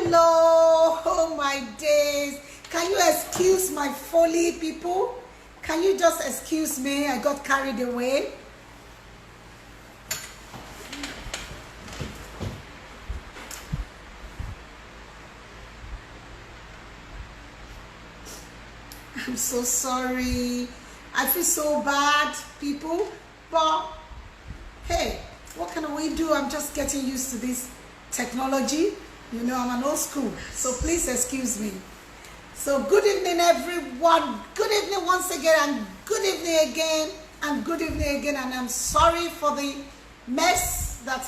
Hello, oh my days. Can you excuse my folly, people? Can you just excuse me? I got carried away. I'm so sorry. I feel so bad, people. But hey, what can we do? I'm just getting used to this technology. You know, I'm an old school, so please excuse me. So good evening, everyone. Good evening once again, and good evening again, and good evening again. And I'm sorry for the mess that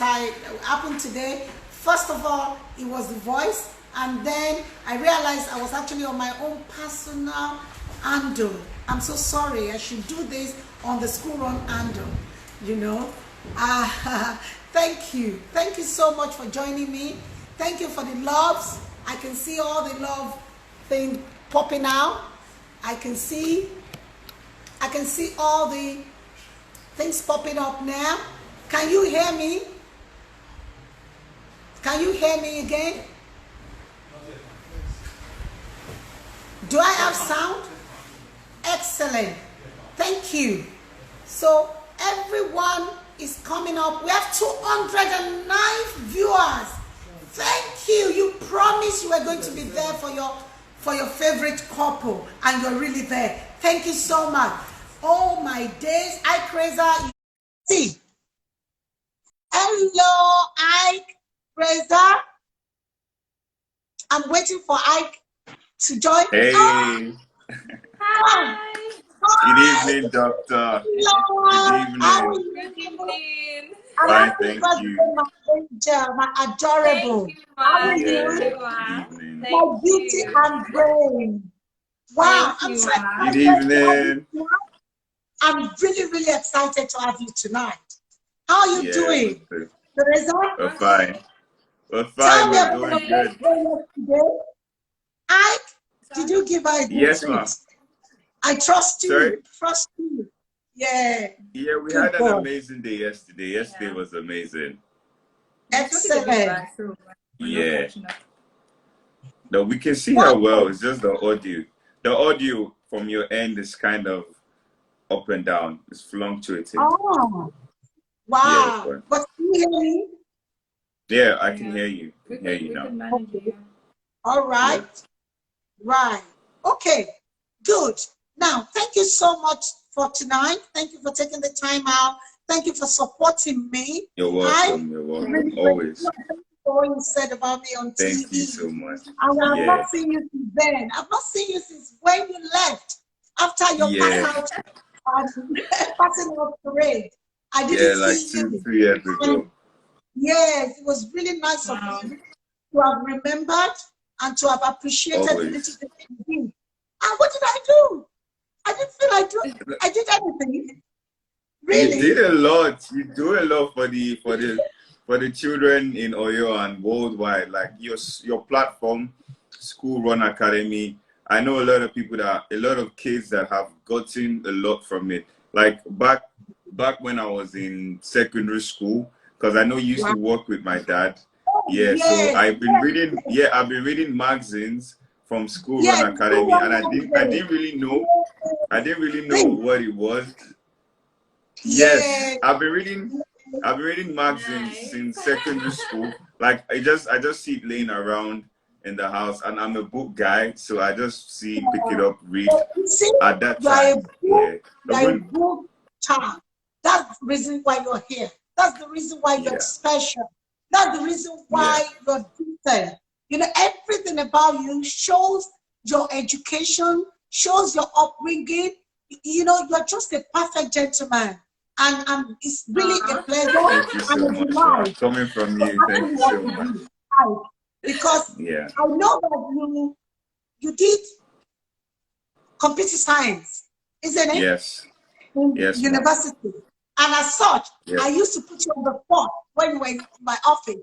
happened today. First of all, it was the voice, and then I realized I was actually on my own personal handle. I'm so sorry. I should do this on the school run handle, you know. Thank you. Thank you so much for joining me. Thank you for the loves. I can see all the love thing popping out. I can see all the things popping up now. Can you hear me? Can you hear me again? Do I have sound? Excellent. Thank you. So everyone is coming up. We have 209 viewers. Thank you. You promised you were going to be there for your favorite couple, and you're really there. Thank you so much. Oh my days, Iykeresa. See. Hello, Iykeresa. I'm waiting for Ike to join. Hey. Oh. Hi. Good evening, doctor. Hello. Good evening. Good evening. Fine, thank you. My angel, my adorable. Thank you, How Ma. are Thank you? you, Ma. Good evening. My Thank beauty you. and brain. Wow, Thank I'm you, so Ma. Good excited to have you evening. tonight. I'm really, really excited to have you tonight. How are you Yeah, doing? Teresa? we're fine. We're Tell fine. me We're about doing your good. birthday today. Ike, did you give her a good Yes, treat? ma'am. I trust Sorry? you. Trust you. Yeah. Yeah, we Good had an boy. amazing day yesterday. Yesterday Yeah. was amazing. Excellent. Yeah. No, we can see her well. It's just the audio. The audio from your end is kind of up and down. It's fluctuating. Oh, Yeah, wow. But can you hear me? yeah, I can hear you. I can hear you We now. could manage it. All right. Yeah. Right. Okay. Good. Now, thank you so much for tonight. Thank you for taking the time out. Thank you for supporting me. You're welcome. You're welcome. Always. For what you said about me on TV. Thank you so much. And I've Yeah. not seen you since then. I've not seen you since when you left after your passing out parade. I didn't Yeah, like see you. 2-3 years ago. Yes, it was really nice of you to have remembered and to have appreciated the little Always. things you did. And what did I do? I didn't feel I did anything. Really? You did a lot. You do a lot for the children in Oyo and worldwide. Like your platform, School Run Academy. I know a lot of kids that have gotten a lot from it. Like back when I was in secondary school, because I know you used to work with my dad. Yeah, Yes, so I've been reading magazines from School Run Academy, and I didn't really know what it was. Yes, I've been reading magazines since secondary school. Like I just see it laying around in the house, and I'm a book guy, so I just pick it up, read. At that time, you're a book child. That's the reason why you're here. That's the reason why you're special. That's the reason why you're different. You know, everything about you shows your education, shows your upbringing. You know, you're just a perfect gentleman. And it's really a pleasure. Thank you so much. Coming from you, thank you so much. Because I know that you did computer science, isn't it? Yes. In Yes, university. And as such, yes. I used to put you on the spot when you were in my office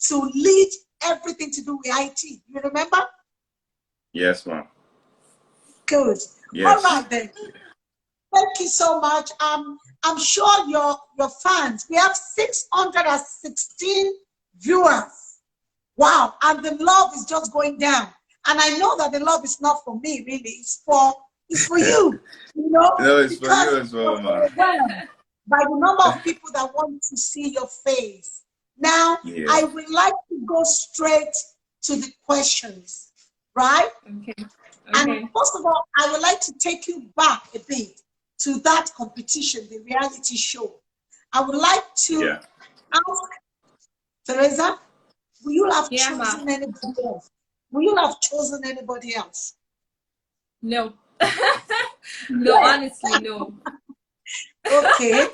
to lead everything to do with IT. You remember? Yes, ma'am. Good. Yes. All right then. Thank you so much. I'm sure your fans. We have 616 viewers. Wow. And the love is just going down. And I know that the love is not for me, really. It's for you, you know, No, it's for because you as well, you're man. overwhelmed by the number of people that want to see your face. Now, Yeah. I would like to go straight to the questions, right? Okay. And Okay. first of all, I would like to take you back a bit to that competition, the reality show. I would like to Yeah. ask Teresa, will you have Yeah, ma. chosen anybody else? Will you have chosen anybody else? No. No, Yes. honestly, no. Okay.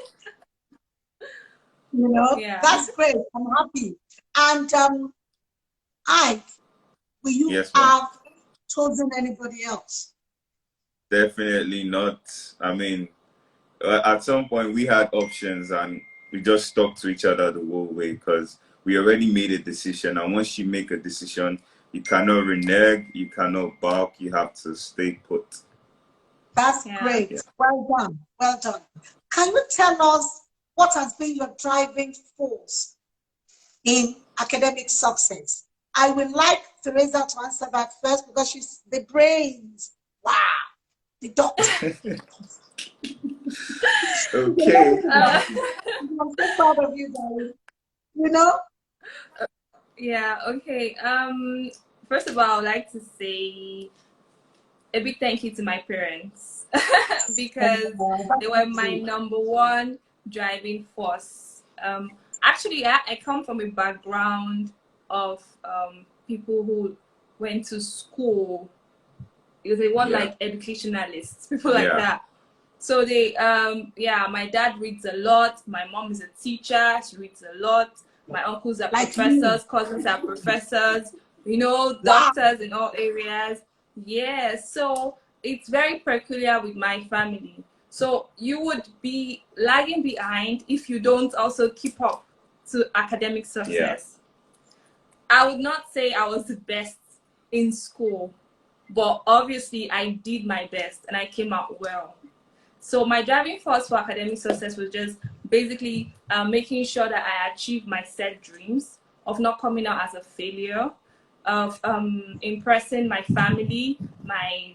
You know, Yeah. that's great. I'm happy. And I, will you Yes, ma'am. have chosen anybody else? Definitely not. I mean, at some point we had options and we just stuck to each other the whole way because we already made a decision. And once you make a decision, you cannot renege, you cannot balk, you have to stay put. That's Yeah. great. Well done. Well done. Can you tell us what has been your driving force in academic success? I would like Teresa to answer that first because she's the brains. Wow. The doctor. Okay. I'm so proud of you, darling. You know? Yeah, okay. First of all, I'd like to say a big thank you to my parents because they were my number one driving force. Actually, I come from a background of people who went to school. They want Yeah. like educationalists, people like Yeah. that. So they, yeah, my dad reads a lot. My mom is a teacher. She reads a lot. My uncles are Like professors. you. Cousins are professors. You know, Wow. doctors in all areas. Yeah, so it's very peculiar with my family. So you would be lagging behind if you don't also keep up to academic Yeah. success. I would not say I was the best in school, but obviously I did my best and I came out well. So my driving force for academic success was just basically making sure that I achieved my set dreams, of not coming out as a failure, of impressing my family, my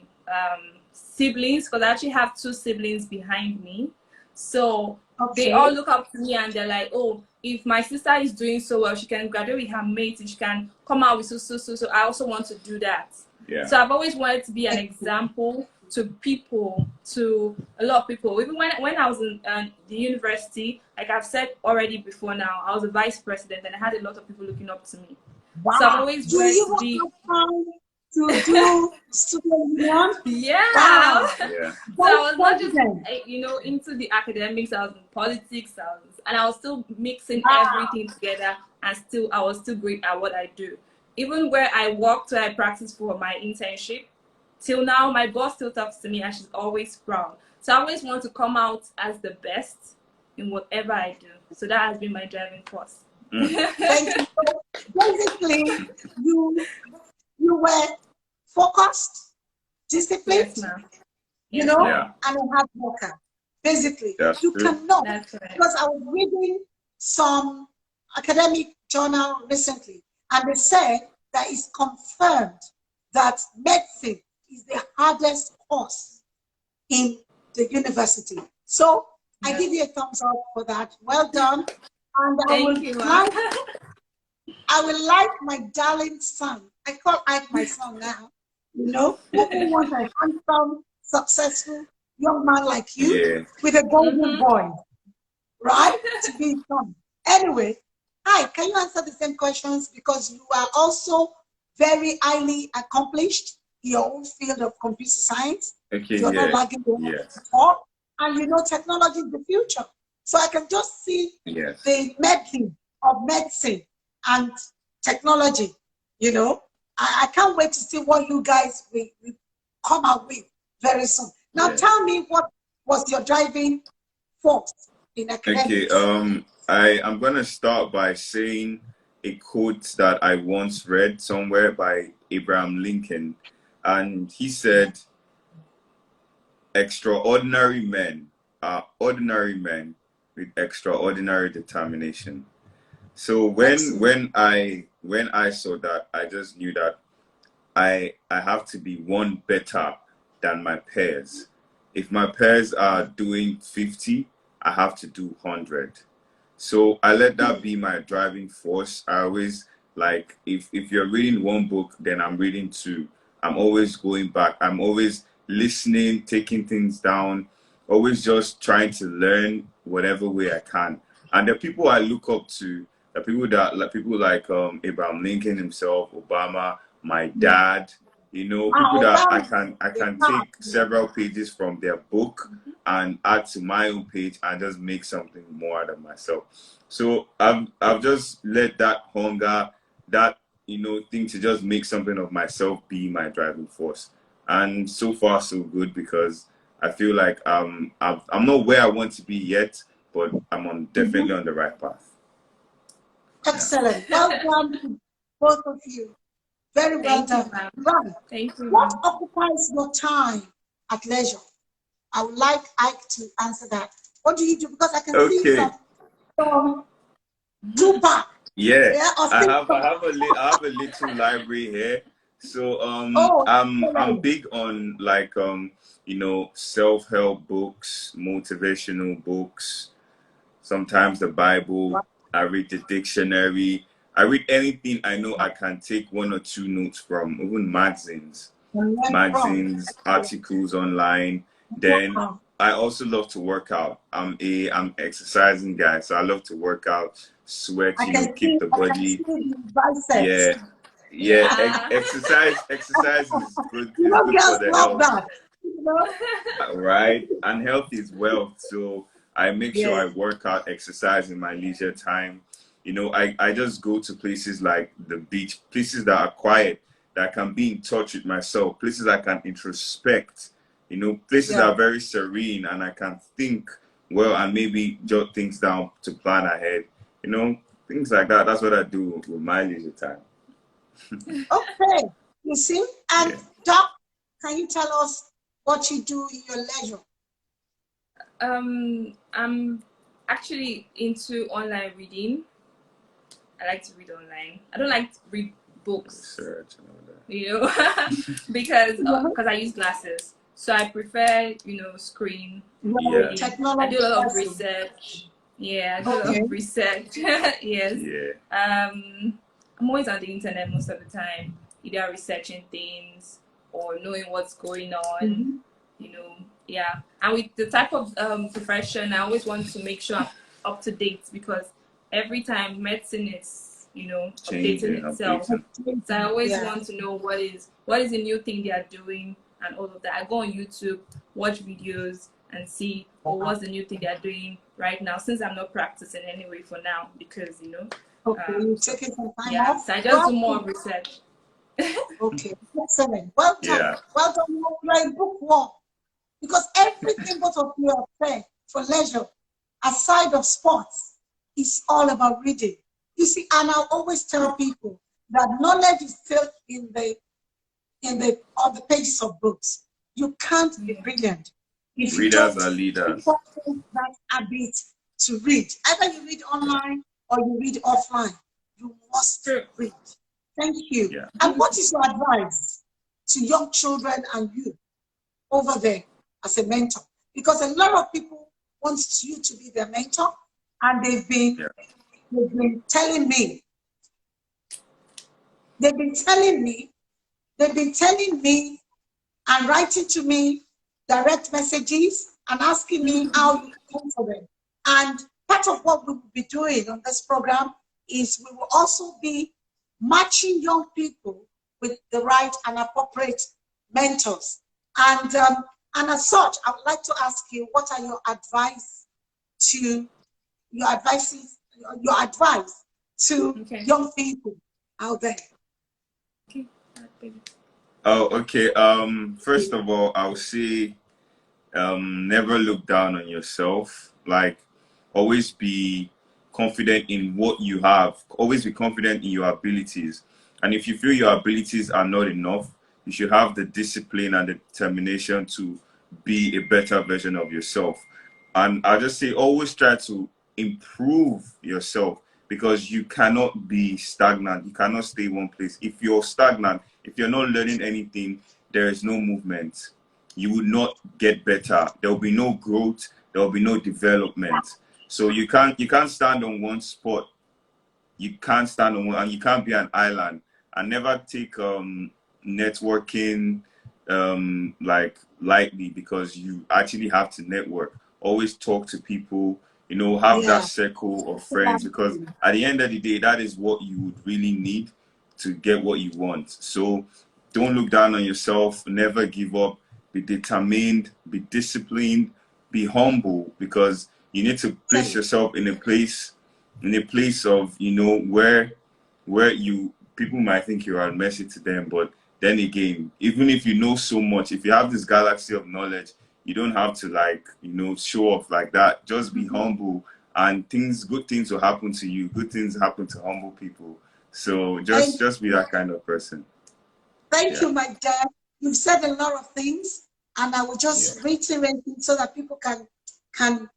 siblings, because I actually have two siblings behind me. So they all Okay. look up to me and they're like, oh, if my sister is doing so well, she can graduate with her mates, she can come out with so. I also want to do that. Yeah. So I've always wanted to be an example to people, to a lot of people. Even when I was in the university, like I've said already before now, I was a vice president and I had a lot of people looking up to me. So I've Wow. always Do wanted you to be, have time to do student union? yeah. Wow. Yeah. So I Vice was not just, president. you know, into the academics, I was in politics, and I was still mixing Wow. everything together, and still, I was still great at what I do. Even where I worked, where I practiced for my internship, till now, my boss still talks to me and she's always proud. So I always want to come out as the best in whatever I do. So that has been my driving force. Thank you. So basically, you you were focused, Yes, disciplined, ma'am. you Yes, know, ma'am. Yeah. and a hard worker. Basically, That's you true. cannot, That's right. because I was reading some academic journal recently, and they said that it's confirmed that medicine is the hardest course in the university. So I Yeah. give you a thumbs up for that. Well done. And Thank you, ma'am. I will like my darling son. I call Ike my son now. You know, who wants a handsome, successful young man like you Yeah. with a golden Mm-hmm. boy, right? To be his son. Anyway, hi, can you answer the same questions? Because you are also very highly accomplished in your own field of computer science. Okay. You're not Yeah. lagging behind Yes. at all. And you know technology is the future. So I can just see Yes. the medley of medicine and technology, you know. I can't wait to see what you guys will come out with very soon. Now Yeah. tell me, what was your driving force in Okay. academics? I'm gonna start by saying a quote that I once read somewhere by Abraham Lincoln, and he said, "Extraordinary men are ordinary men with extraordinary determination." So when I saw that, I just knew that I have to be one better than my peers. If my peers are doing 50, I have to do 100. So I let that be my driving force. I always like, if you're reading one book, then I'm reading two. I'm always going back. I'm always listening, taking things down, always just trying to learn whatever way I can. And the people I look up to, the people like Abraham Lincoln himself, Obama, my dad, people that I can take several pages from their book and add to my own page and just make something more out of myself. So I've just let that hunger, that thing to just make something of myself be my driving force. And so far so good, because I feel like I'm not where I want to be yet, but I'm definitely on the right path. Excellent. Well done, both of you. Very well done. Right. Thank you. What occupies your time at leisure? I would like Ike to answer that. What do you do? Because I can see from Dubai. Yeah, I have a little library here. So I'm big on like self-help books, motivational books, sometimes the Bible. I read the dictionary. I read anything I know I can take one or two notes from, even magazines, articles online. Then I also love to work out. I'm exercising guy, so I love to work out, sweat, keep the body. Yeah. Exercise is good. Is good for the health. Right, and health is wealth. So I make sure I work out, exercise in my leisure time. I just go to places like the beach, places that are quiet, that I can be in touch with myself, places I can introspect, places that are very serene and I can think well and maybe jot things down to plan ahead, things like that. That's what I do with my leisure time. Okay, you see? And Doc, can you tell us what you do in your leisure? I'm actually into online reading. I like to read online. I don't like to read books, because I use glasses. So I prefer, screen reading. Technology. I do a lot of research. Yeah, I do a lot of research. Yes. Yeah. I'm always on the internet most of the time, either researching things or knowing what's going on. Yeah. And with the type of profession, I always want to make sure I'm up to date, because every time medicine is, updating itself. So I always want to know what is the new thing they are doing and all of that. I go on YouTube, watch videos, and see what's the new thing they are doing right now, since I'm not practicing anyway for now, because you're taking some time off. So I just do more research. Okay, excellent. Well done. Well done. You're a bookworm, because everything both of you are saying for leisure, aside of sports, is all about reading. You see, and I always tell people that knowledge is still on the pages of books. You can't be brilliant if you Readers don't are leaders. that habit to read. Either you read online or you read offline. You must read. Thank you. Yeah. And what is your advice to young children and you over there as a mentor? Because a lot of people want you to be their mentor, and they've been telling me and writing to me direct messages and asking me how you come for them. And part of what we will be doing on this program is we will also be matching young people with the right and appropriate mentors. And as such, I would like to ask you, what are your advice to young people out there? Okay. First of all, I would say never look down on yourself. Like, always be confident in what you have. Always be confident in your abilities. And if you feel your abilities are not enough, you should have the discipline and the determination to be a better version of yourself. And I'll just say, always try to improve yourself. because you cannot be stagnant. You cannot stay in one place. If you're stagnant, if you're not learning anything, there is no movement. You would not get better. There will be no growth. There will be no development. So you can't stand on one spot. You can't stand on one, and you can't be an island. And never take networking like lightly, because you actually have to network. Always talk to people, you know, have that circle of friends, because at the end of the day, that is what you would really need to get what you want. So don't look down on yourself, never give up, be determined, be disciplined, be humble, because you need to place yourself in a place of, you know, where you people might think you are a mercy to them, but then again, even if you know so much, if you have this galaxy of knowledge, you don't have to, like, you know, show off like that. Just be humble, and good things will happen to you. Good things happen to humble people. So just be that kind of person. Thank you, my dad. You've said a lot of things, and I will just reiterate it so that people can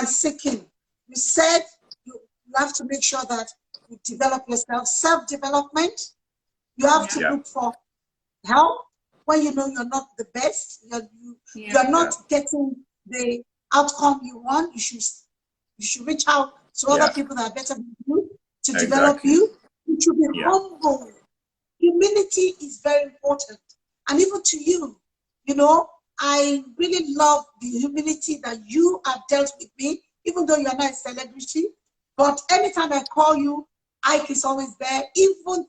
sink in. You said you have to make sure that you develop yourself, self-development. You have to look for help when you know you're not the best. You're not getting the outcome you want. You should reach out to other people that are better than you to develop you. You should be humble. Humility is very important. And even to you, you know, I really love the humility that you have dealt with me, even though you're not a celebrity. But anytime I call you, Ike is always there. Even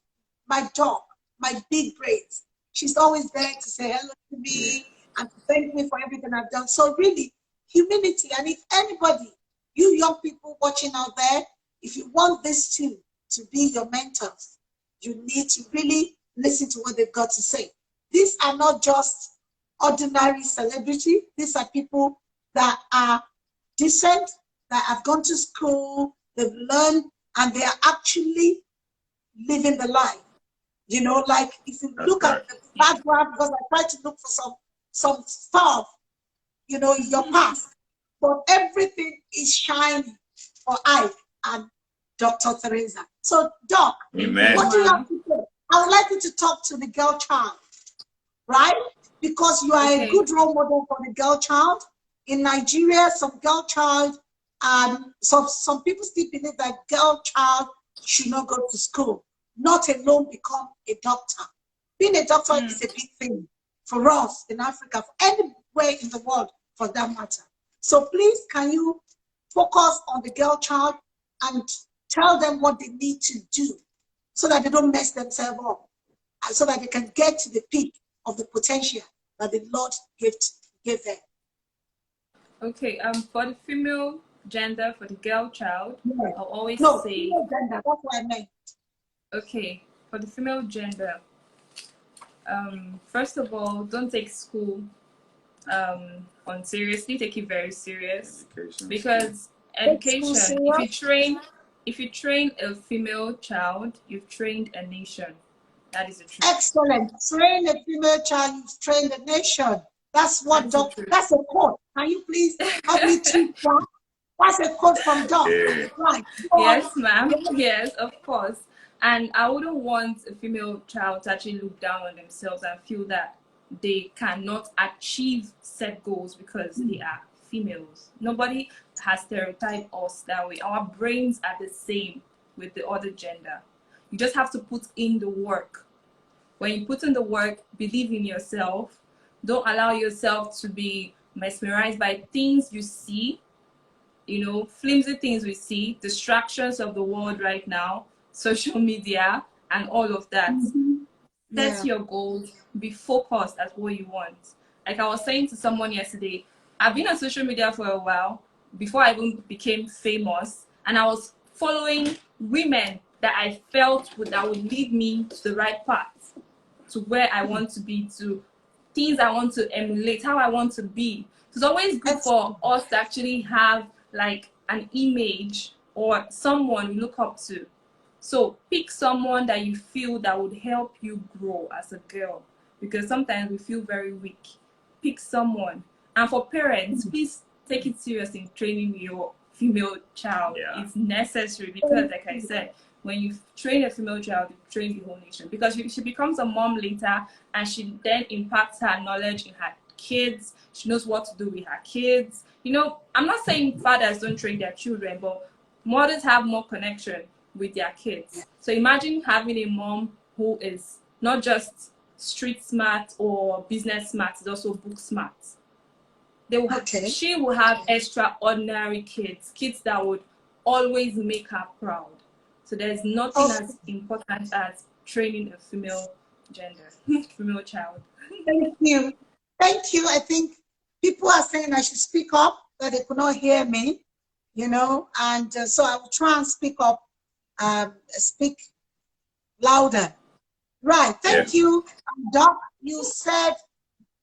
my dog, my big braids, she's always there to say hello to me and to thank me for everything I've done. So really, humility. And if anybody, you young people watching out there, if you want this to be your mentors, you need to really listen to what they've got to say. These are not just ordinary celebrity. These are people that are decent, that have gone to school, they've learned, and they are actually living the life. You know, like if you look at the background, because I tried to look for some stuff, you know, in your past, but everything is shining for Ike and Dr. Teresa. So, Doc, what do you have to say? I would like you to talk to the girl child, right? Because you are a good role model for the girl child. In Nigeria, some girl child, some people still believe that girl child should not go to school, not alone become a doctor. Being a doctor is a big thing for us in Africa, for anywhere in the world for that matter. So please, can you focus on the girl child and tell them what they need to do so that they don't mess themselves up, and so that they can get to the peak of the potential that the Lord gave them. Okay, for the female gender, for the girl child, I'll always say... female gender, that's what I meant. Okay, for the female gender, first of all, don't take school seriously. Take it very serious, because education, if you train a female child, you've trained a nation. That is the truth. Excellent. Train a female child, you've trained a nation. That's what that's a quote. Can you please help me to that? That's a quote from Doc. Right. Yes, ma'am. Yes, of course. And I wouldn't want a female child to actually look down on themselves and feel that they cannot achieve set goals because they are females. Nobody has stereotyped us that way. Our brains are the same with the other gender. You just have to put in the work. When you put in the work, believe in yourself. Don't allow yourself to be mesmerized by things you see, you know, flimsy things we see, distractions of the world right now, social media, and all of that. Set your goals, be focused at what you want. Like I was saying to someone yesterday, I've been on social media for a while, before I even became famous, and I was following women that I felt that would lead me to the right path, to where I want to be, to things I want to emulate, how I want to be. So it's always good for us to actually have like an image or someone we look up to. So pick someone that you feel that would help you grow as a girl, because sometimes we feel very weak. Pick someone. And for parents, please take it serious in training your female child. Yeah. It's necessary because, like I said, when you train a female child, you train the whole nation. Because she becomes a mom later, and she then impacts her knowledge in her kids. She knows what to do with her kids. You know, I'm not saying fathers don't train their children, but mothers have more connection with their kids. So imagine having a mom who is not just street smart or business smart, is also book smart. She will have extraordinary kids that would always make her proud. So there's nothing as important as training a female gender, female child. Thank you. Thank you. I think people are saying I should speak up, that they could not hear me, you know, and so I will try and speak up, speak louder. Right. Thank you, Doc. You said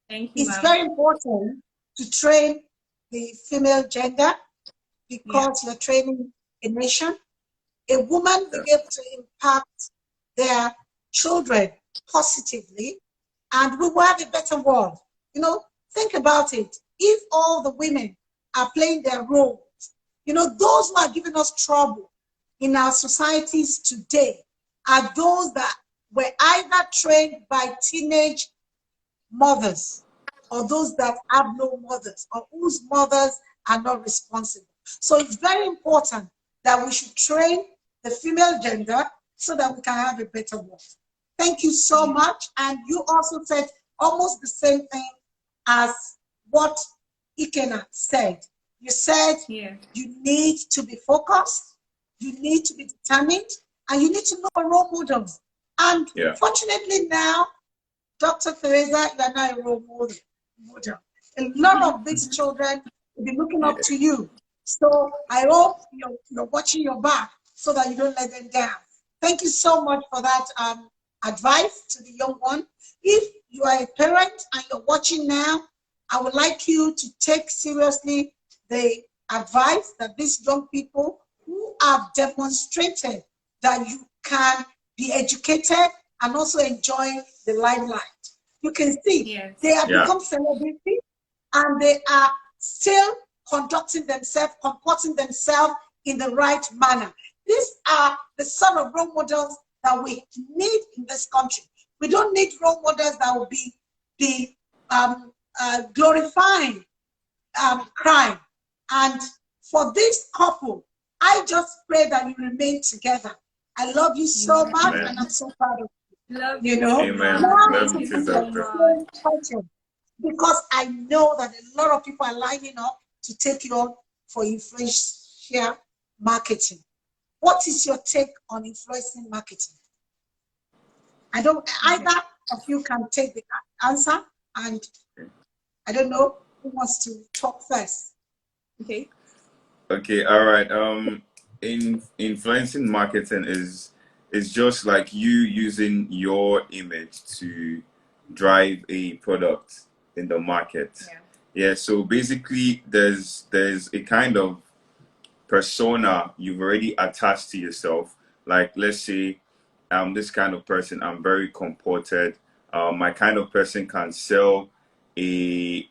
it's very important to train the female gender because you're training a nation. A woman will be able to impact their children positively, and we will have a better world. You know, think about it. If all the women are playing their roles, you know, those who are giving us trouble in our societies today are those that were either trained by teenage mothers or those that have no mothers or whose mothers are not responsible. So it's very important that we should train the female gender so that we can have a better world. Thank you so much. And you also said almost the same thing as what Iykeresa said. You said you need to be focused, you need to be determined, and you need to know role models. And fortunately now, Dr. Iykeresa, you are now a role model. A lot of these children will be looking up to you. So I hope you're watching your back so that you don't let them down. Thank you so much for that advice to the young one. If you are a parent and you're watching now, I would like you to take seriously the advice that these young people who have demonstrated that you can be educated and also enjoy the limelight. You can see they have become celebrities and they are still conducting themselves, comporting themselves in the right manner. These are the sort of role models that we need in this country. We don't need role models that will be glorifying crime. And for this couple, I just pray that you remain together. I love you so much, and I'm so proud of you. Love you know, love you too, Doctor. Because I know that a lot of people are lining up to take you on for influential marketing. What is your take on influencing marketing? Either of you can take the answer, and I don't know who wants to talk first. Okay, all right. Influencing marketing is just like you using your image to drive a product in the market. So basically there's a kind of persona you've already attached to yourself. Like, let's say I'm this kind of person, I'm very comported, my kind of person can sell a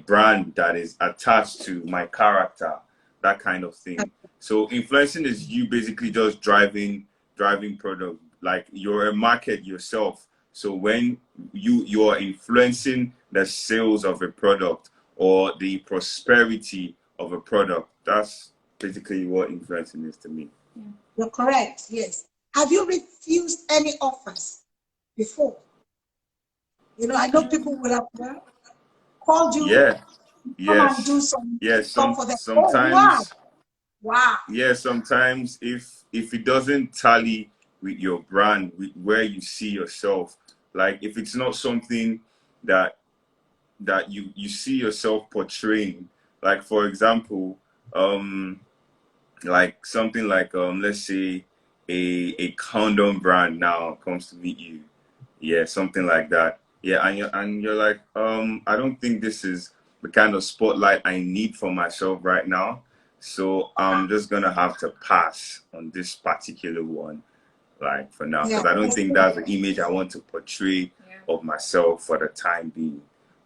brand that is attached to my character, that kind of thing. So influencing is you basically just driving product, like you're a market yourself. So when you're influencing the sales of a product or the prosperity of a product, that's basically what influencing is to me. You're correct, yes. Have you refused any offers before? You know, I know people will have called you. Come and do some stuff for them. Sometimes. Wow. Yeah, sometimes if it doesn't tally with your brand, with where you see yourself, like if it's not something that you see yourself portraying, like for example, like something like let's say a condom brand now comes to meet you, something like that, and you're like, I don't think this is the kind of spotlight I need for myself right now, so I'm just gonna have to pass on this particular one, like for now, because I don't think that's the image I want to portray of myself for the time being.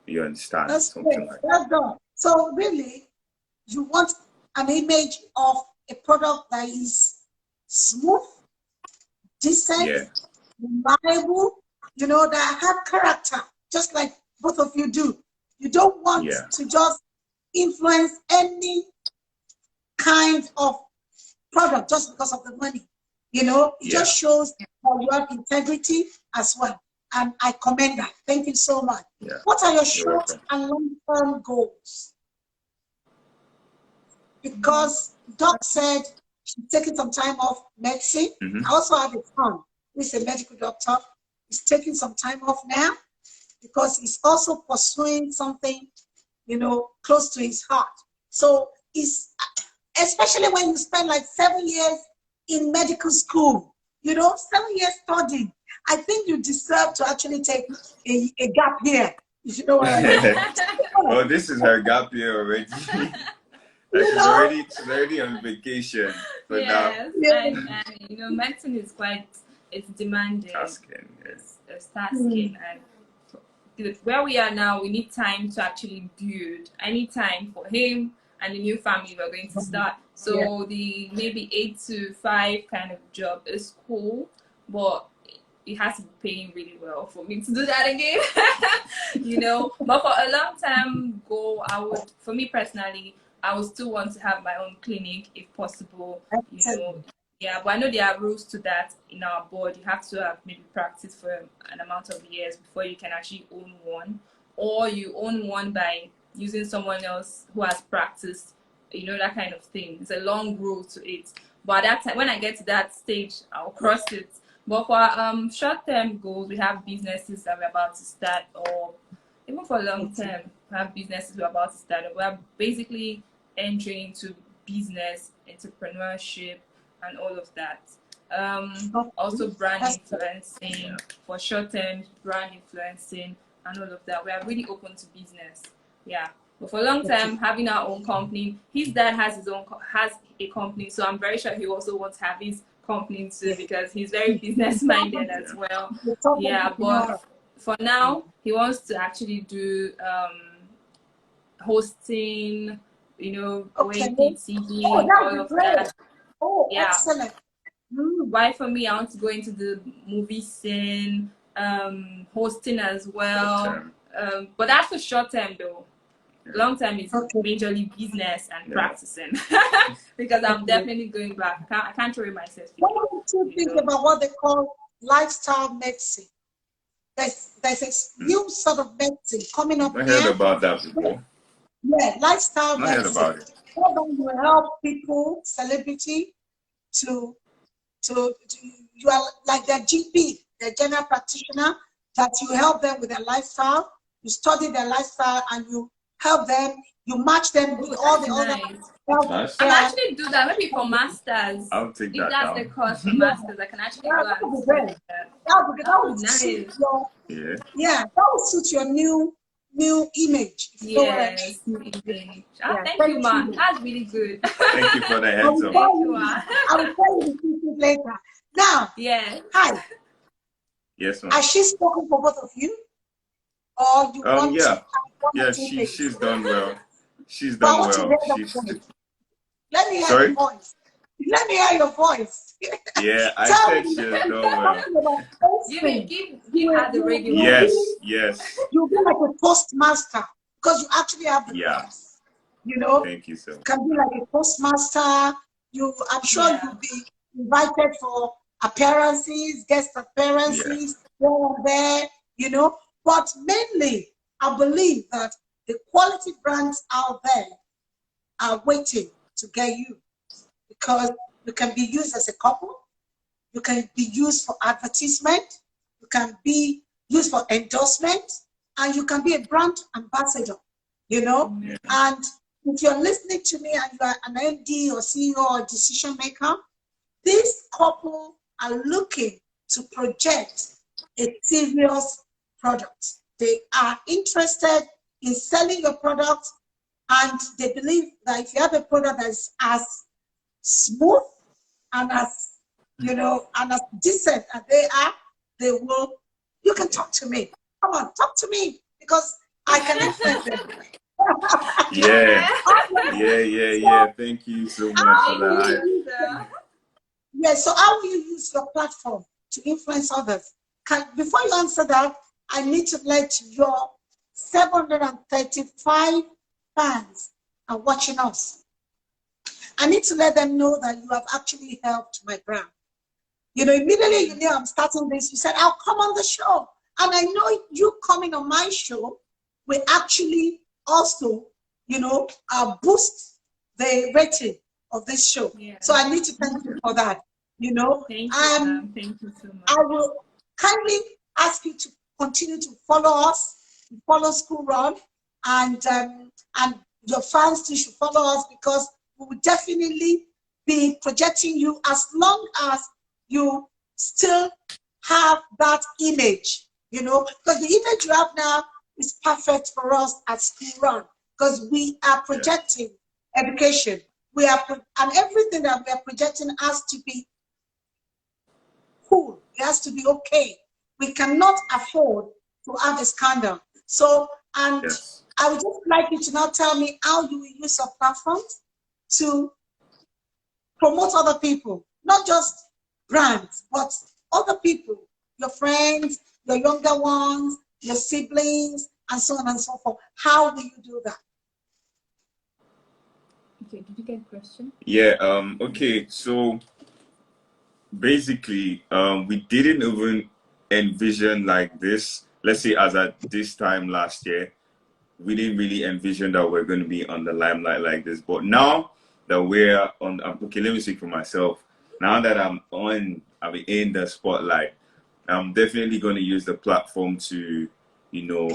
You understand? That's something great. like that. So really, you want an image of a product that is smooth, decent, Yeah. reliable, you know, that have character, just like both of you do. You don't want Yeah. to just influence any kind of product just because of the money. You know, it Yeah. just shows that you have integrity as well. And I commend that. Thank you so much. Yeah. What are your You're short welcome. and long-term goals? Because Doc said she's taking some time off medicine. I also have a son who is a medical doctor. He's taking some time off now because he's also pursuing something, you know, close to his heart. So it's, especially when you spend like 7 years in medical school, you know, 7 years studying, I think you deserve to actually take a gap here, if you know what I mean. Well, this is her gap year already. She's already on vacation for now. And you know, medicine is quite, it's demanding. Tasking, yes. It's tasking, and where we are now, we need time to actually build. I need time for him and the new family we're going to start. So the maybe 8 to 5 kind of job is cool, but it has to be paying really well for me to do that again. You know, but for a long term goal, for me personally, I would still want to have my own clinic if possible. You know, yeah, but I know there are rules to that in our board. You have to have maybe practice for an amount of years before you can actually own one, or you own one by using someone else who has practiced. You know, that kind of thing. It's a long road to it. But at that time, when I get to that stage, I'll cross it. But for short-term goals, we have businesses that we're about to start, or even for long-term, we have businesses we're about to start. We're basically entering into business, entrepreneurship, and all of that. Also brand influencing, for short-term brand influencing, and all of that. We are really open to business. Yeah. But for long term, having our own company, his dad has a company, so I'm very sure he also wants to have his company too, because he's very business minded as well. Yeah, but for now, he wants to actually do hosting, you know, OAPTV, all of that. Oh, yeah. Excellent. Why for me, I want to go into the movie scene, hosting as well. But that's for short term though. Long term is majorly business and practicing. Because I'm definitely going back. I can't throw it myself. What do you think about what they call lifestyle medicine? There's a new sort of medicine coming up. I heard about that before. Yeah, lifestyle medicine. I heard about it. You help people, celebrity, to you are like their GP, their general practitioner, that you help them with their lifestyle. You study their lifestyle and you help them. You match them with all the other. Nice. I can actually do that maybe for masters. I'll take that. If that's the course for masters, I can actually go and study that. That would suit your, that would suit your new image. Yes, new image. Thank you, man. That's really good. Thank you for the heads up. Thank you, man. I will tell you the pieces later. Now, hi. Yes, ma'am. Has she spoken for both of you? Or you want to she's done well. She's done well. Let me hear your voice. Let me hear your voice. Yeah, I said she's done well. Give her the radio. Yes. You'll be like a postmaster because you actually have the voice. You know? Thank you so much. Can be like a postmaster. I'm sure you'll be invited for appearances, guest appearances, here and there, you know. But mainly, I believe that the quality brands out there are waiting to get you, because you can be used as a couple, you can be used for advertisement, you can be used for endorsement, and you can be a brand ambassador, you know. And if you're listening to me and you are an MD or CEO or decision maker, this couple are looking to project a serious product. They are interested in selling your product, and they believe that if you have a product that is as smooth and as, you know, and as decent as they are, they will. You can talk to me. Come on, talk to me, because I can influence them. Yeah. Yeah. Thank you so much for that. Yes, so how will you use your platform to influence others? Before you answer that, I need to let your 735 fans are watching us. I need to let them know that you have actually helped my brand. You know, immediately you knew I'm starting this, you said, I'll come on the show. And I know you coming on my show will actually also, you know, boost the rating of this show. Yeah. So I need to thank you for that. You know, thank you so much. I will kindly ask you to continue to follow us, follow School Run, and your fans too should follow us, because we will definitely be projecting you as long as you still have that image, you know, because the image you have now is perfect for us at School Run, because we are projecting education. We are, and everything that we are projecting has to be cool. It has to be okay. We cannot afford to have a scandal. So, and I would just like you to now tell me how you will use your platforms to promote other people, not just brands, but other people, your friends, your younger ones, your siblings, and so on and so forth. How will you do that? Okay, did you get a question? Yeah, okay, so basically, we didn't even envision like this. Let's say as at this time last year, we didn't really envision that we're going to be on the limelight like this. But now that we're on, okay, let me speak for myself. Now that I'm in the spotlight, I'm definitely going to use the platform to, you know,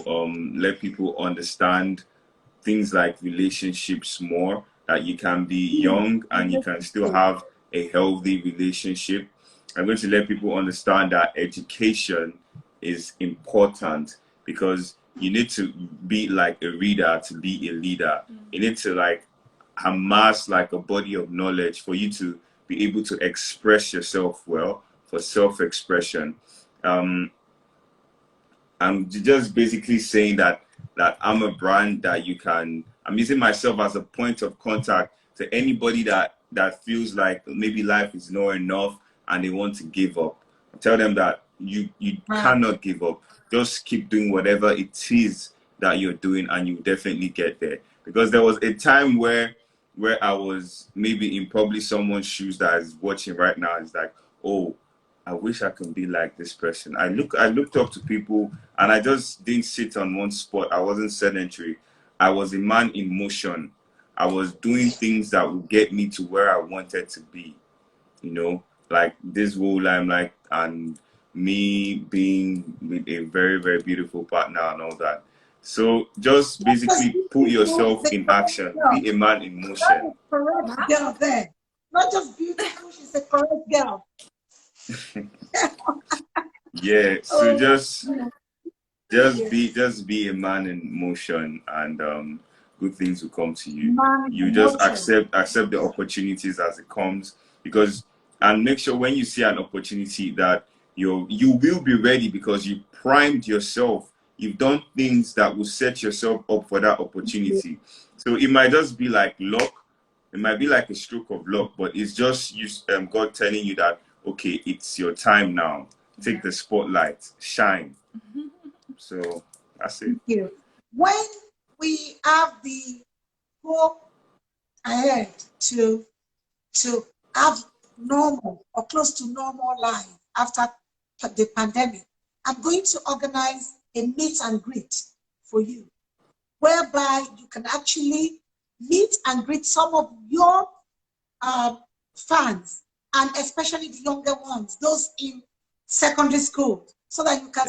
let people understand things like relationships more, that you can be young and you can still have a healthy relationship. I'm going to let people understand that education is important, because you need to be like a reader to be a leader. You need to like amass like a body of knowledge for you to be able to express yourself well, for self-expression. I'm just basically saying that I'm a brand that I'm using myself as a point of contact to anybody that feels like maybe life is not enough and they want to give up. I tell them that you cannot give up. Just keep doing whatever it is that you're doing, and you definitely get there. Because there was a time where I was maybe in probably someone's shoes that is watching right now. It's like, oh, I wish I could be like this person. I looked up to people, and I just didn't sit on one spot. I wasn't sedentary. I was a man in motion. I was doing things that would get me to where I wanted to be. You know, like this whole limelight, and me being with a very, very beautiful partner and all that. So just basically put yourself in action. Be a man in motion. Correct girl there. Not just beautiful, she's a correct girl. Yeah, so just be a man in motion, and good things will come to you. You just accept the opportunities as it comes, and make sure when you see an opportunity that you will be ready, because you primed yourself. You've done things that will set yourself up for that opportunity. So it might just be like luck. It might be like a stroke of luck, but it's just God telling you that, okay, it's your time now. Take the spotlight, shine. So that's it. Thank you. When we have the hope ahead to have normal or close to normal life after the pandemic, I'm going to organize a meet and greet for you, whereby you can actually meet and greet some of your fans, and especially the younger ones, those in secondary school, so that you can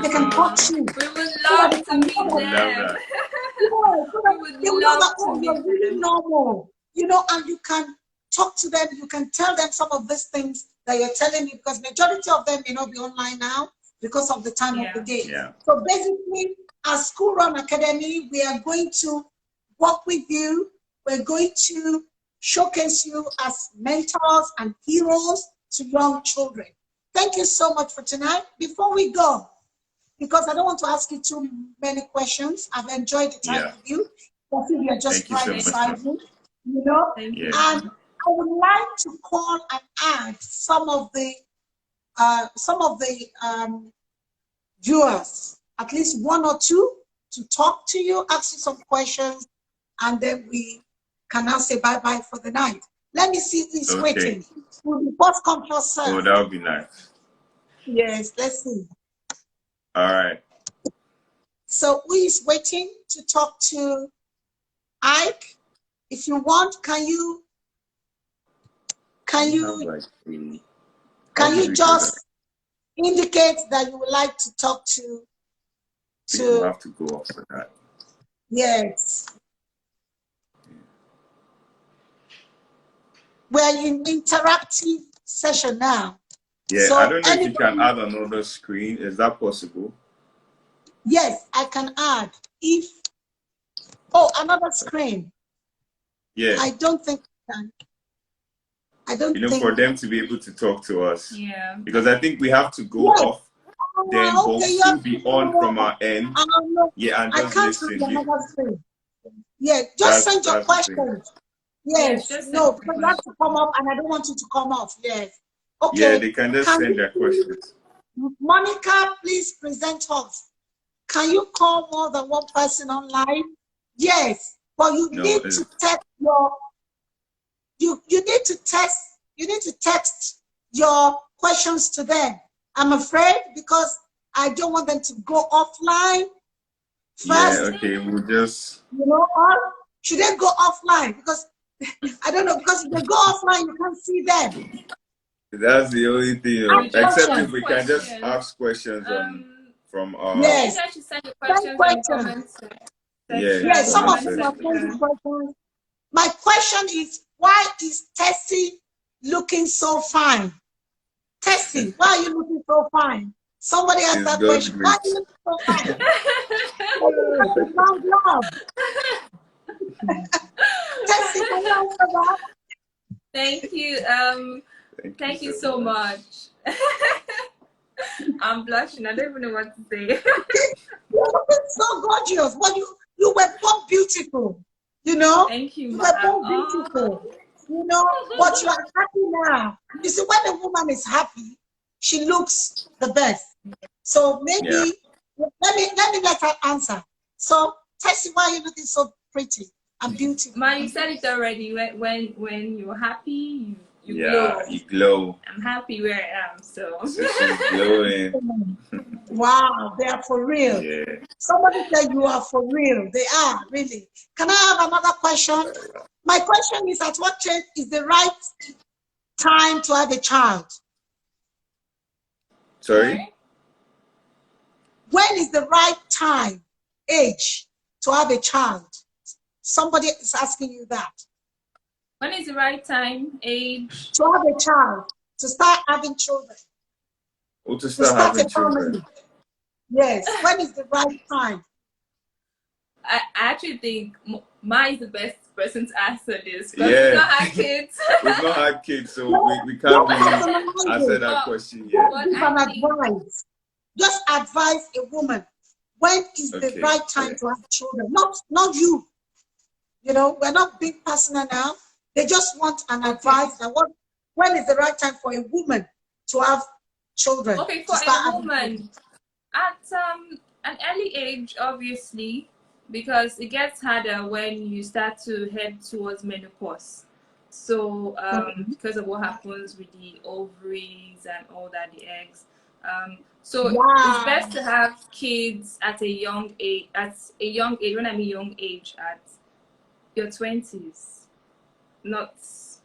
they can talk to you. We would love to meet them. They will know that, oh, you're really normal, you know, and you can talk to them. You can tell them some of these things that you're telling me, because majority of them may not be online now because of the time of the day. So basically, as School Run Academy, we are going to work with you. We're going to showcase you as mentors and heroes to young children. Thank you so much for tonight. Before we go, because I don't want to ask you too many questions, I've enjoyed the time with you. I think you're just Thank you so much. criticizing, you know. Thank Yeah. you. And I would like to call and add some of the viewers, at least one or two, to talk to you, ask you some questions, and then we can now say bye-bye for the night. Let me see who's waiting. Will be first come, first serve. Oh, that would be nice. Yes, let's see. All right. So who is waiting to talk to Ike? If you want, can you just indicate that you would like to talk to? You have to go off for that. Yes. We're in interactive session now. Yeah, so I don't know if you can add another screen. Is that possible? Yes, I can add. If another screen. Yeah. I don't think I can. I don't think for them to be able to talk to us. Yeah. Because I think we have to go off, then both still be on from our end. Yeah, and just listen. Yeah, just send your questions. Yes, no, because you have to come up and I don't want you to come off. Yes. Okay. Yeah, they can just send their questions. Monica, please present us. Can you call more than one person online? Yes, but you need to text your you need to text your questions to them. I'm afraid because I don't want them to go offline first. Yeah, okay, we'll just or should they go offline? Because I don't know, because if they go offline, you can't see them. That's the only thing. Except if we can just ask questions from our yes. You send your questions in Yes, some of them are sending questions. My question is, why is Tessie looking so fine? Tessie, why are you looking so fine? Somebody asked that question. Why are you looking so fine? Tessie, can you answer that? Thank you. Thank you so much. I'm blushing. I don't even know what to say. You're looking so gorgeous. Well, you were born beautiful. Thank you, you were born beautiful. But you are happy now. You see, when a woman is happy, she looks the best. So maybe let me let her answer. So Tessie, why are you looking so pretty and beautiful? Ma, you said it already. When you're happy, you glow. You glow. I'm happy where I am, so she's glowing. Wow, they are for real. Yeah. Somebody said you are for real. They are, really. Can I have another question? My question is, at what age is the right time to have a child? Sorry? When is the right age to have a child? Somebody is asking you that. When is the right age? To have a child, to start having children. Or to start having children. Yes, when is the right time? I actually think Ma is the best person to answer this because we've not had kids. We've not had kids, so we can't really answer that question yet. Just advise a woman when is the right time to have children. Not you. We're not being personal now. They just want an advice that when is the right time for a woman to have children. Okay, for a woman, at an early age, obviously, because it gets harder when you start to head towards menopause. So because of what happens with the ovaries and all that, the eggs. So it's best to have kids at a young age. At a young age, when I mean young age, at your 20s, not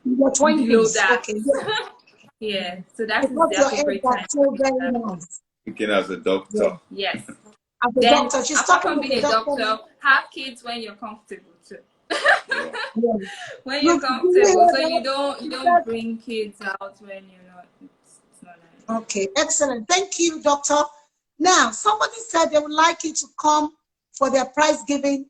your 20s. Below that. Okay. Yeah, so that's the appropriate time. Speaking as a doctor. Yes. As a doctor, she's talking to being a doctor. Have kids when you're comfortable too. When you're comfortable, so you don't bring kids out when you're not. It's not nice. Okay, excellent. Thank you, doctor. Now, somebody said they would like you to come for their prize giving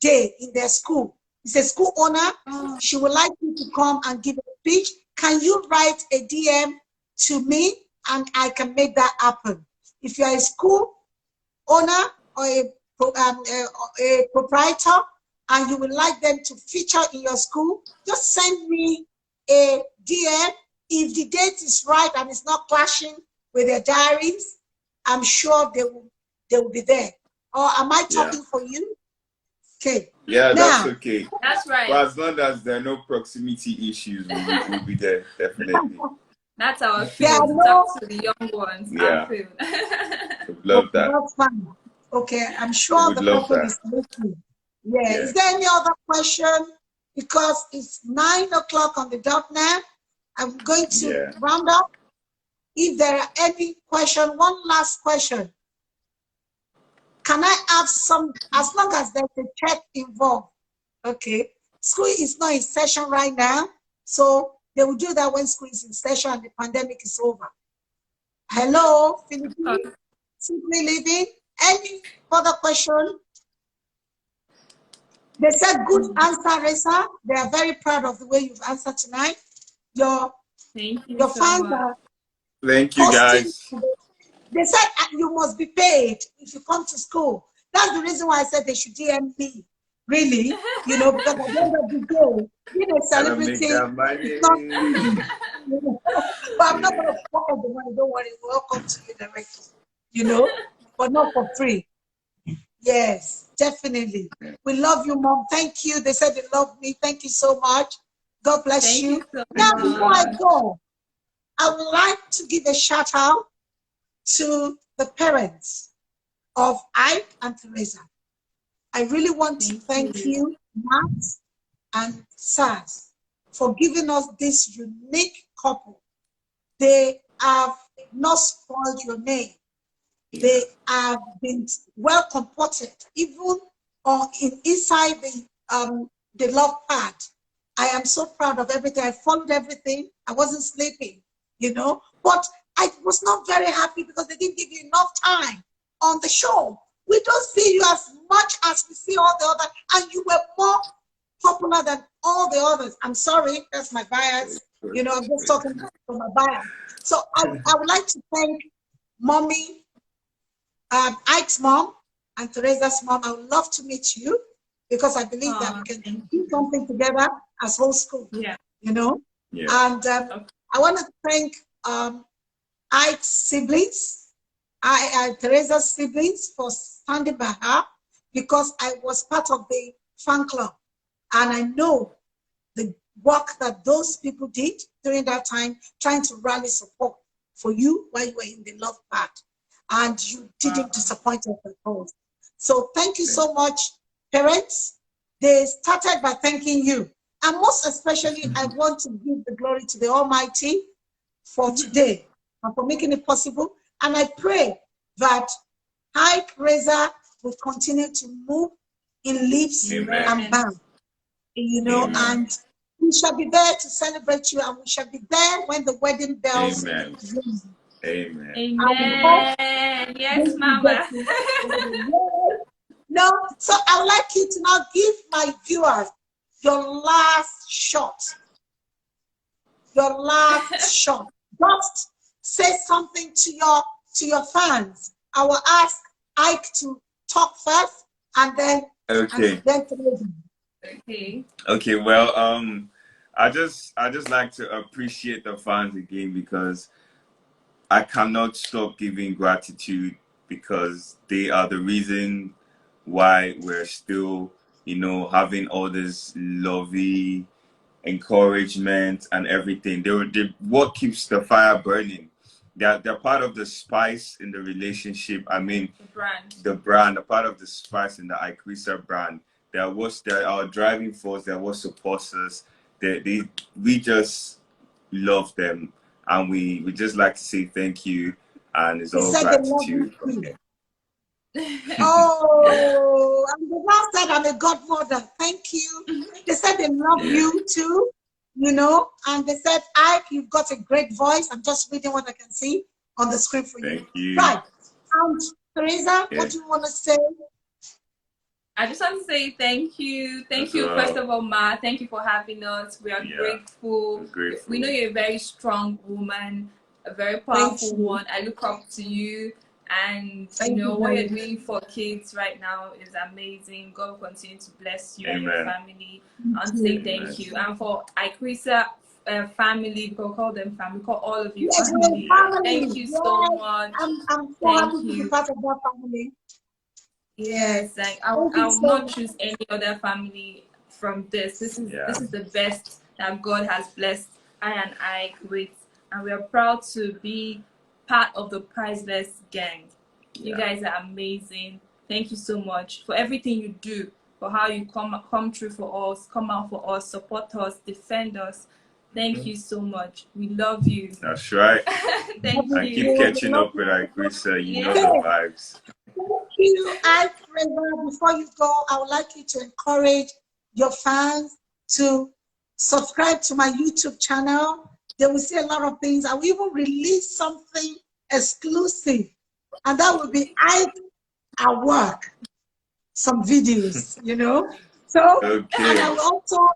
day in their school. It's a school owner. She would like you to come and give a speech. Can you write a DM to me and I can make that happen? If you're a school owner or a proprietor and you would like them to feature in your school, just send me a DM. If the date is right and it's not clashing with their diaries, I'm sure they will be there. Or am I talking for you? Okay. Yeah, that's Now, okay. That's right. But as long as there are no proximity issues, we'll be there, definitely. That's our field, to talk to the young ones. Yeah. Our field. Would love that. That's fine. Okay, I'm sure the person is listening. Yeah. Is there any other question? Because it's 9 o'clock on the dot now. I'm going to round up. If there are any question, one last question. Can I have some, as long as there's a check involved? Okay. School is not in session right now, so they will do that when school is in session and the pandemic is over. Hello, Philippines, Simply Living. Any further question? They said good answer, Reza. They are very proud of the way you've answered tonight. Your fans are thank you, guys. They said you must be paid if you come to school. That's the reason why I said they should DM me. Really, you know, because at the end of the day, being a celebrity, it's not easy. But I'm not going to pocket the money. Don't worry, we'll come to you directly. You know, but not for free. Yes, definitely. We love you, Mom. Thank you. They said they love me. Thank you so much. God bless you. Now, before I go, I would like to give a shout out to the parents of Ike and Teresa. I really want to thank you, Matt and Saz, for giving us this unique couple. They have not spoiled your name. They have been well comported, even inside the love part. I am so proud of everything. I followed everything. I wasn't sleeping, you know, but I was not very happy because they didn't give you enough time on the show. We don't see you as much as we see all the others, and you were more popular than all the others. I'm sorry, that's my bias. You know, I'm just talking from my bias. So I would like to thank Mommy, Ike's mom, and Teresa's mom. I would love to meet you because I believe that we can do something together as whole school. Yeah. You know? Yeah. And I want to thank Ike's siblings, Teresa's siblings, for standing by her because I was part of the fan club. And I know the work that those people did during that time, trying to rally support for you while you were in the love part. And you didn't disappoint us at all. So thank you so much, parents. They started by thanking you. And most especially, I want to give the glory to the Almighty for today and for making it possible. And I pray that Iykeresa will continue to move in leaps and bounds. You know, and we shall be there to celebrate you, and we shall be there when the wedding bells ring. Amen. Amen. Yes, Mama. No, so I would like you to now give my viewers your last shot. Your last shot. Just say something to your fans. I will ask Ike to talk first, and then Okay. Well, I just like to appreciate the fans again because I cannot stop giving gratitude because they are the reason why we're still, you know, having all this lovey encouragement and everything. They what keeps the fire burning. They're part of the spice in the relationship. I mean, the brand, a part of the spice in the Iykeresa brand. They're our driving force. They're what supports us. We just love them, and we just like to say thank you. And it's all gratitude. Oh, and the last said I'm a godmother. Thank you. They said they love you too, you know, and they said, Ike, you've got a great voice. I'm just reading what I can see on the screen for you. Thank you. Right. And Teresa, what do you want to say? I just want to say thank you. Thank you, first of all, Ma. Thank you for having us. We are grateful. We know you're a very strong woman, a very powerful one. I look up to you. And Thank you what very you're much. doing for kids right now is amazing. God will continue to bless you and your Amen. family. I want to say thank you. And for Iykeresa family, we call them family, we call all of you Yes, we're family. Thank family. you so Yes, much. I'm so Thank happy to be you. part of that family. Yes, like I Thank you will so not much. choose any other family from this. This Yeah. is the best that God has blessed I and I with, and we are proud to be part of the Priceless gang. You guys are amazing. Thank you so much for everything you do, for how you come through for us, come out for us, support us, defend us. Thank you so much. We love you. That's right. Thank And keep you. catching up with Iykeresa. You know Yeah. the vibes. Thank you, Iykeresa. Before you go, I would like you to encourage your fans to subscribe to my YouTube channel. They will see a lot of things. I will even release something exclusive, and that will be Ike at work, some videos, So, Okay. and I will also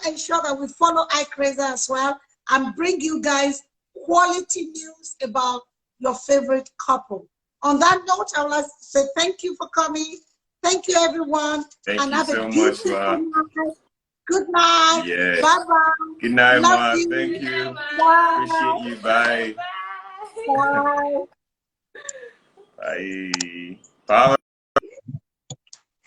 ensure that we follow Iykeresa as well and bring you guys quality news about your favorite couple. On that note, I would like to say thank you for coming. Thank you, everyone. Thank And you have so a much, beautiful Ma. night. Good night. Yes. Bye-bye. Good night, Love Ma. you. Thank you. Bye. Appreciate you. Bye. Bye. Bye. Bye.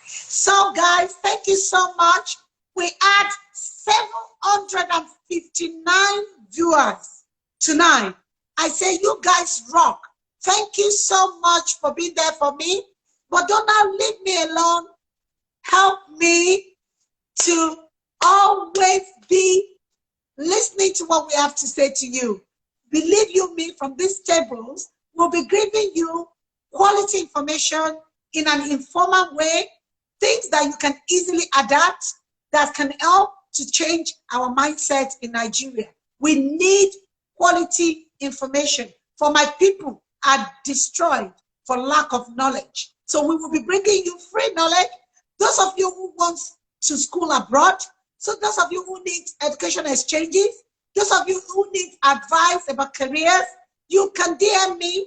So, guys, thank you so much. We had 759 viewers tonight. I say, you guys rock. Thank you so much for being there for me. But don't now leave me alone. Help me to always be listening to what we have to say to you. Believe you me, from these tables, we'll be giving you quality information in an informal way, things that you can easily adapt, that can help to change our mindset in Nigeria. We need quality information, for my people are destroyed for lack of knowledge. So we will be bringing you free knowledge. Those of you who want to school abroad, so those of you who need education exchanges, those of you who need advice about careers, you can DM me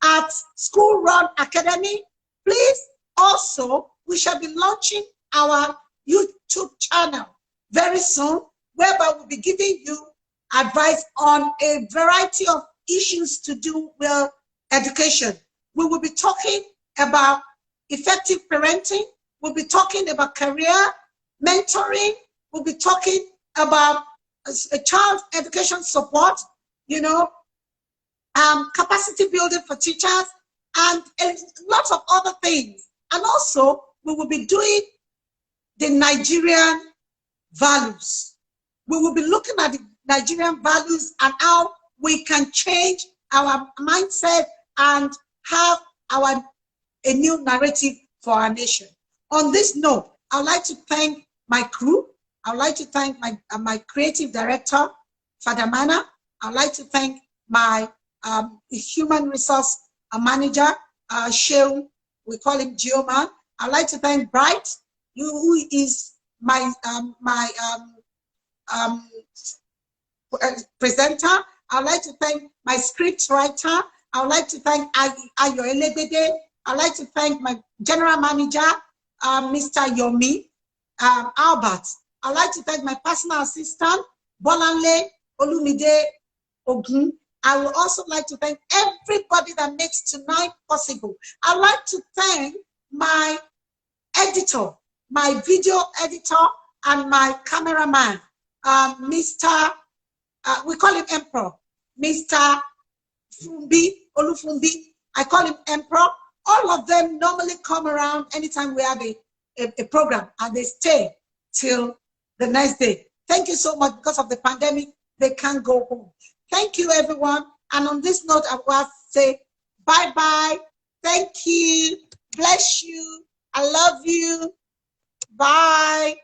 at School Run Academy. Please, also, we shall be launching our YouTube channel very soon, whereby we'll be giving you advice on a variety of issues to do with education. We will be talking about effective parenting. We'll be talking about career, mentoring. We'll be talking about a child education support, capacity building for teachers, and lots of other things. And also, we will be doing the Nigerian values. We will be looking at the Nigerian values and how we can change our mindset and have a new narrative for our nation. On this note, I'd like to thank my crew. I'd like to thank my creative director, Fadamana. I'd like to thank my human resource manager, Sheung, we call him Geoman. I'd like to thank Bright, who is my presenter. I'd like to thank my script writer. I'd like to thank Ayo Elebede. I'd like to thank my general manager, Mr. Yomi Albert. I'd like to thank my personal assistant, Bolanle Olumide Ogun. I would also like to thank everybody that makes tonight possible. I'd like to thank my editor, my video editor, and my cameraman, Mr. We call him Emperor, Mr. Fumbi, Olufumbi. I call him Emperor. All of them normally come around anytime we have a program, and they stay till the next day. Thank you so much. Because of the pandemic, they can't go home. Thank you, everyone. And on this note, I will say bye-bye. Thank you. Bless you. I love you. Bye.